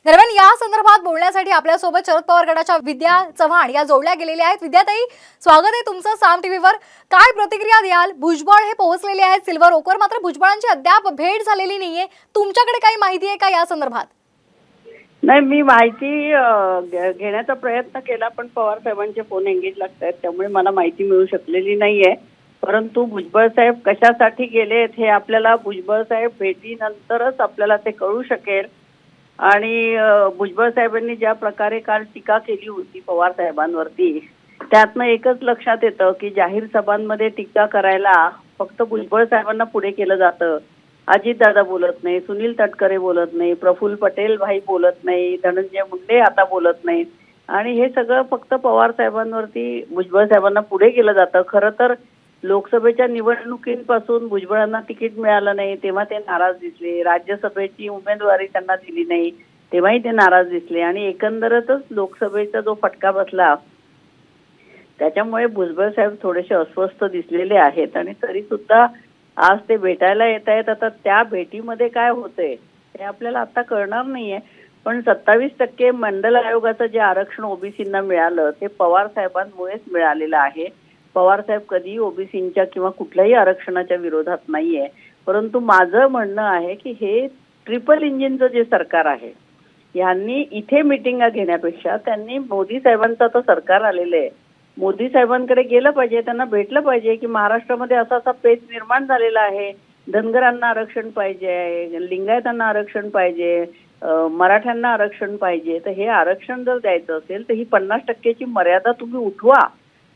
दरम्यान या संदर्भात बोलण्यासाठी आपल्यासोबत शरद पवार गटाच्या विद्या चव्हाण या जोडल्या गेलेल्या आहेत। विद्याताई, स्वागत आहे तुमचं साम टीव्हीवर। काय प्रतिक्रिया द्याल? भुजबळ हे पोहोचलेले आहेत सिल्वर ओकवर, मात्र भुजबळांची अद्याप भेट झालेली नाहीये। तुमच्याकडे काही माहिती आहे का या संदर्भात? नाही, मी माहिती घेण्याचा प्रयत्न केला, पण पवार साहेबांचे फोन एंगेज लागतात, त्यामुळे मला माहिती मिळू शकलेली नाहीये। परंतु भुजबळ साहेब कशासाठी गेलेत हे आपल्याला भुजबळ साहेब भेटीनंतरच आपल्याला ते कळू शकेल। आणि भुजबळ साहेबांनी ज्या प्रकारे काल टीका केली होती पवार साहेबांवरती, त्यातनं एकच लक्षात येतं की जाहीर सभांमध्ये टीका करायला फक्त भुजबळ साहेबांना पुढे केलं जातं। अजितदादा बोलत नाही, सुनील तटकरे बोलत नाही, प्रफुल्ल पटेल भाई बोलत नाही, धनंजय मुंडे आता बोलत नाहीत, आणि हे सगळं फक्त पवार साहेबांवरती भुजबळ साहेबांना पुढे केलं जातं। खरं तर लोकसभेच्या निवडणुकींपासून भुजबळांना तिकीट मिळालं नाही तेव्हा ते नाराज दिसले, राज्यसभेची उमेदवारी त्यांना दिली नाही तेव्हाही ते नाराज दिसले, आणि एकंदरच लोकसभेचा जो फटका बसला त्याच्यामुळे भुजबळ साहेब थोडेसे अस्वस्थ दिसलेले आहेत। आणि तरी सुद्धा आज ते भेटायला येत आहेत। आता त्या भेटीमध्ये काय होतंय हे आपल्याला आता कळणार नाहीये, पण 27% मंडल आयोगाचं जे आरक्षण ओबीसींना मिळालं ते पवार साहेबांमुळेच मिळालेलं आहे। पवार साहेब कधी ओबीसींच्या किंवा कुठल्याही आरक्षणाच्या विरोधात नाहीये, परंतु माझं म्हणणं आहे की हे ट्रिपल इंजिनचं जे सरकार आहे यांनी इथे मिटिंगा घेण्यापेक्षा त्यांनी मोदी साहेबांचं तर सरकार आलेलं आहे, मोदी साहेबांकडे गेलं पाहिजे, त्यांना भेटलं पाहिजे की महाराष्ट्रामध्ये असा असा पेच निर्माण झालेला आहे, धनगरांना आरक्षण पाहिजे, लिंगायतांना आरक्षण पाहिजे, मराठ्यांना आरक्षण पाहिजे। तर हे आरक्षण जर द्यायचं असेल तर ही 50%ची मर्यादा तुम्ही उठवा,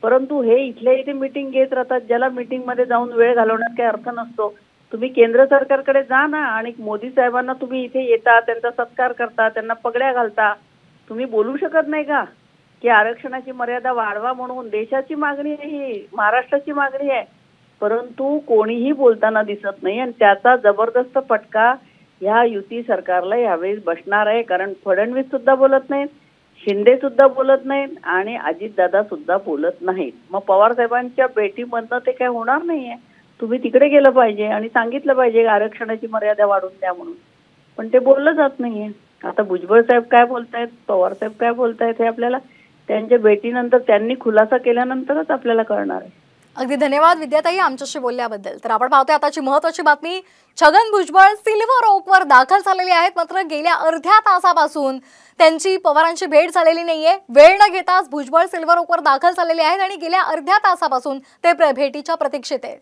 परंतु हे इथल्या इथे मीटिंग घेत राहतात, ज्याला मीटिंगमध्ये जाऊन वेळ घालवण्यात काही अर्थ नसतो। तुम्ही केंद्र सरकारकडे जा ना, आणि मोदी साहेबांना तुम्ही इथे येता, त्यांचा सत्कार करता, त्यांना पगड्या घालता, तुम्ही बोलू शकत नाही का की आरक्षणाची मर्यादा वाढवा म्हणून? देशाची मागणी आहे ही, महाराष्ट्राची मागणी आहे, परंतु कोणीही बोलताना दिसत नाही, आणि त्याचा जबरदस्त फटका ह्या युती सरकारला यावेळी बसणार आहे। कारण फडणवीस सुद्धा बोलत नाहीत, शिंदे सुद्धा बोलत नाहीत, आणि अजितदादा सुद्धा बोलत नाहीत। मग पवार साहेबांच्या भेटीमधनं ते काय होणार नाहीये। तुम्ही तिकडे गेलं पाहिजे आणि सांगितलं पाहिजे आरक्षणाची मर्यादा वाढवून द्या म्हणून, पण ते बोललं जात नाहीये। आता भुजबळ साहेब काय बोलतायत, पवार साहेब काय बोलतायत हे आपल्याला त्यांच्या भेटीनंतर, त्यांनी खुलासा केल्यानंतरच आपल्याला कळणार आहे। अगदी धन्यवाद विद्याताई आमच्याशी बोलल्याबद्दल। तर आपण पाहतोय आताची महत्त्वाची बातमी, छगन भुजबळ सिल्वर ओकवर दाखल झालेले आहेत, मात्र गेल्या अर्ध्या तासापासून त्यांची पवारांची भेट झालेली नाहीये। वेळ न घेताच भुजबळ सिल्वर ओकवर दाखल झालेले आहेत आणि गेल्या अर्ध्या तासापासून ते भेटीच्या प्रतीक्षेत आहेत।